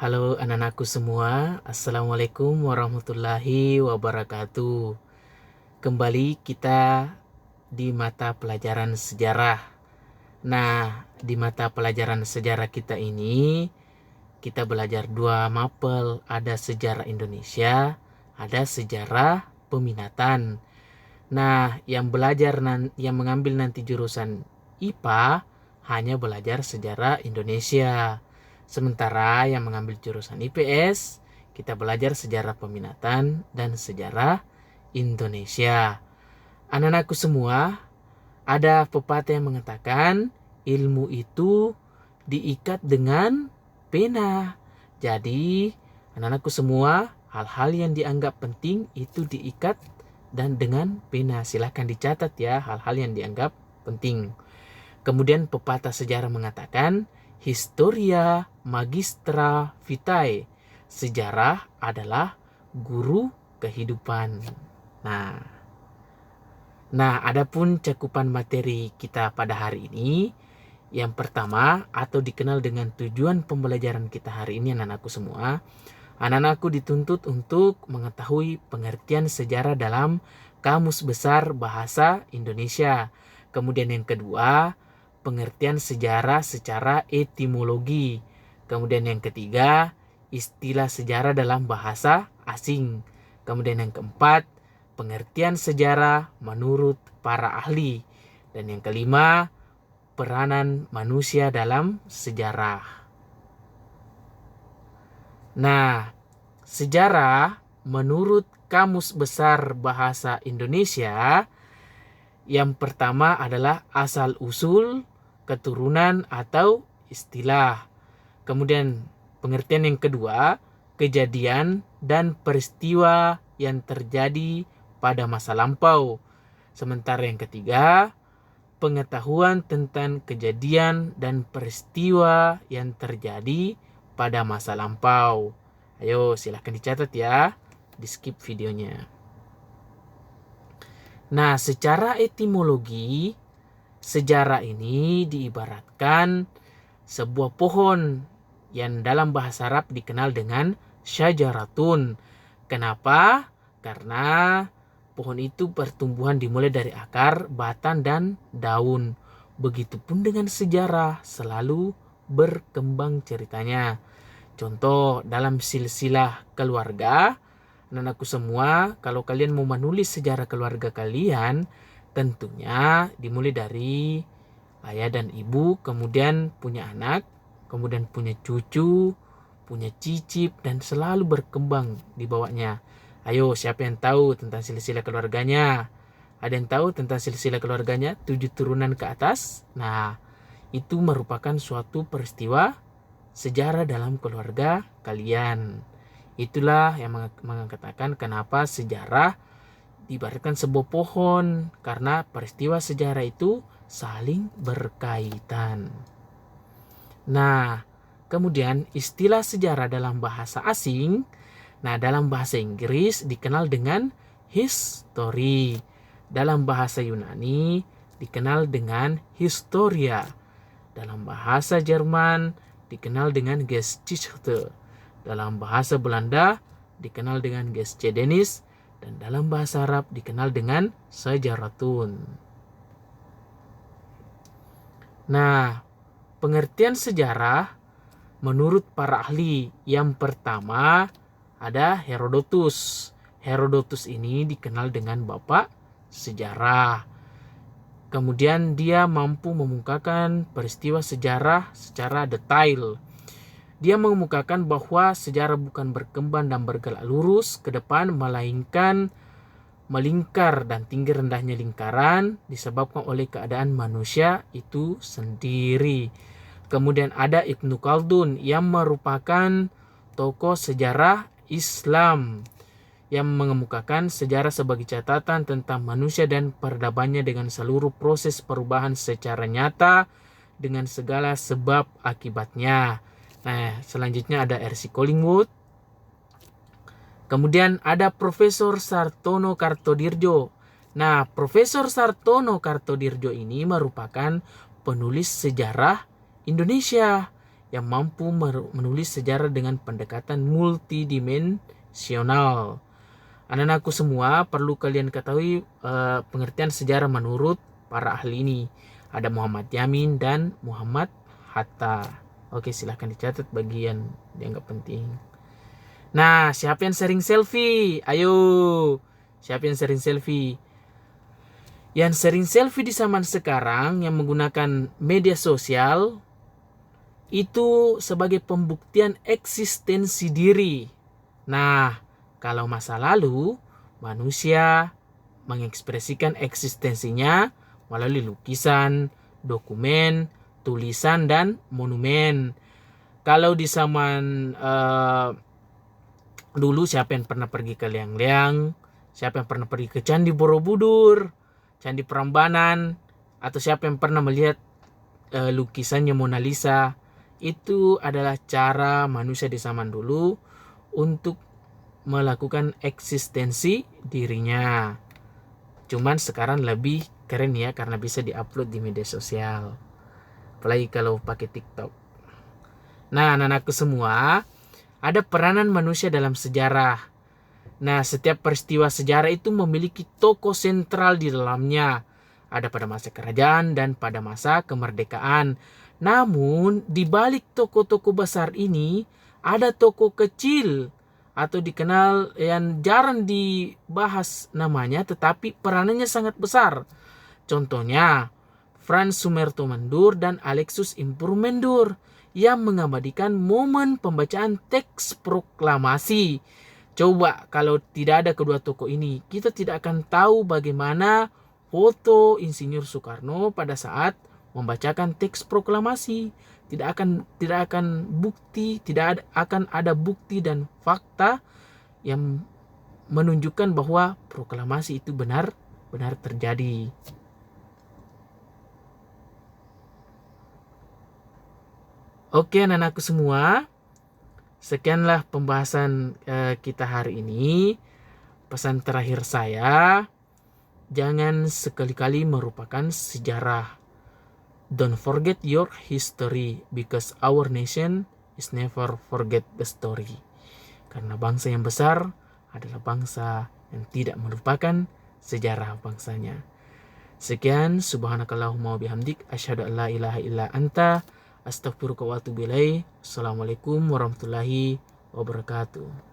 Halo anak-anakku semua, Assalamualaikum warahmatullahi wabarakatuh. Kembali kita di mata pelajaran sejarah. Nah, di mata pelajaran sejarah kita ini, kita belajar dua mapel. Ada sejarah Indonesia, ada sejarah peminatan. Nah, yang mengambil nanti jurusan IPA hanya belajar sejarah Indonesia. Sementara yang mengambil jurusan IPS, kita belajar sejarah peminatan dan sejarah Indonesia. Anak-anakku semua, ada pepatah yang mengatakan ilmu itu diikat dengan pena. Jadi, anak-anakku semua, hal-hal yang dianggap penting itu diikat dan dengan pena. Silahkan dicatat ya hal-hal yang dianggap penting. Kemudian pepatah sejarah mengatakan Historia Magistra Vitae. Sejarah adalah guru kehidupan. Nah, adapun cakupan materi kita pada hari ini, yang pertama atau dikenal dengan tujuan pembelajaran kita hari ini anak-anakku semua, anak-anakku dituntut untuk mengetahui pengertian sejarah dalam Kamus Besar Bahasa Indonesia. Kemudian yang kedua, pengertian sejarah secara etimologi. Kemudian yang ketiga, istilah sejarah dalam bahasa asing. Kemudian yang keempat, pengertian sejarah menurut para ahli. Dan yang kelima, peranan manusia dalam sejarah. Nah, sejarah menurut Kamus Besar Bahasa Indonesia, yang pertama adalah asal-usul, keturunan atau istilah. Kemudian pengertian yang kedua, kejadian dan peristiwa yang terjadi pada masa lampau. Sementara yang ketiga, pengetahuan tentang kejadian dan peristiwa yang terjadi pada masa lampau. Ayo silahkan dicatat ya, di skip videonya. Nah, secara etimologi, sejarah ini diibaratkan sebuah pohon yang dalam bahasa Arab dikenal dengan syajaratun. Kenapa? Karena pohon itu pertumbuhan dimulai dari akar, batang, dan daun. Begitupun dengan sejarah, selalu berkembang ceritanya. Contoh, dalam silsilah keluarga, anak-anakku semua, kalau kalian mau menulis sejarah keluarga kalian, tentunya dimulai dari ayah dan ibu, kemudian punya anak, kemudian punya cucu, punya cicip, dan selalu berkembang di bawahnya. Ayo, siapa yang tahu tentang silsilah keluarganya? Ada yang tahu tentang silsilah keluarganya? 7 turunan ke atas. Nah, itu merupakan suatu peristiwa sejarah dalam keluarga kalian. Itulah yang mengatakan kenapa sejarah diibaratkan sebuah pohon, karena peristiwa sejarah itu saling berkaitan. Nah, kemudian istilah sejarah dalam bahasa asing, nah dalam bahasa Inggris dikenal dengan history. Dalam bahasa Yunani dikenal dengan historia. Dalam bahasa Jerman dikenal dengan Geschichte. Dalam bahasa Belanda dikenal dengan Geschiedenis, dan dalam bahasa Arab dikenal dengan Sajaratun. Nah, pengertian sejarah menurut para ahli, yang pertama ada Herodotus. Herodotus ini dikenal dengan bapak sejarah. Kemudian dia mampu mengemukakan peristiwa sejarah secara detail. Dia mengemukakan bahwa sejarah bukan berkembang dan bergerak lurus ke depan, melainkan melingkar, dan tinggi rendahnya lingkaran disebabkan oleh keadaan manusia itu sendiri. Kemudian ada Ibnu Khaldun yang merupakan tokoh sejarah Islam yang mengemukakan sejarah sebagai catatan tentang manusia dan peradabannya dengan seluruh proses perubahan secara nyata dengan segala sebab akibatnya. Nah, selanjutnya ada R.C. Collingwood. Kemudian ada Profesor Sartono Kartodirjo. Nah, Profesor Sartono Kartodirjo ini merupakan penulis sejarah Indonesia yang mampu menulis sejarah dengan pendekatan multidimensional. Anak-anakku semua, perlu kalian ketahui pengertian sejarah menurut para ahli ini. Ada Muhammad Yamin dan Muhammad Hatta. Oke, silahkan dicatat bagian dianggap penting. Nah, siapa yang sering selfie? Ayo, siapa yang sering selfie? Yang sering selfie di zaman sekarang yang menggunakan media sosial itu sebagai pembuktian eksistensi diri. Nah, kalau masa lalu manusia mengekspresikan eksistensinya melalui lukisan, dokumen, tulisan, dan monumen. Kalau di zaman dulu, siapa yang pernah pergi ke Liang-Liang? Siapa yang pernah pergi ke Candi Borobudur, Candi Prambanan, atau siapa yang pernah melihat lukisannya Mona Lisa? Itu adalah cara manusia di zaman dulu untuk melakukan eksistensi dirinya. Cuman sekarang lebih keren ya, karena bisa diupload di media sosial. Apalagi kalau pakai TikTok. Nah, anak-anakku semua, ada peranan manusia dalam sejarah. Nah, setiap peristiwa sejarah itu memiliki tokoh sentral di dalamnya. Ada pada masa kerajaan dan pada masa kemerdekaan. Namun, di balik tokoh-tokoh besar ini, ada tokoh kecil atau dikenal yang jarang dibahas namanya, tetapi peranannya sangat besar. Contohnya, Frans Sumerto Mandur dan Alexus Impermendur yang mengabadikan momen pembacaan teks proklamasi. Coba kalau tidak ada kedua tokoh ini, kita tidak akan tahu bagaimana foto Insinyur Soekarno pada saat membacakan teks proklamasi. Tidak akan ada bukti dan fakta yang menunjukkan bahwa proklamasi itu benar terjadi. Oke, anak-anakku semua, sekianlah pembahasan kita hari ini. Pesan terakhir saya, jangan sekali-kali merupakan sejarah. Don't forget your history, because our nation is never forget the story. Karena bangsa yang besar adalah bangsa yang tidak melupakan sejarah bangsanya. Sekian, subhanakallahumma bihamdik, asyhadu an la ilaha illa anta, astaghfiruka wa atubu ilaik. Assalamualaikum warahmatullahi wabarakatuh.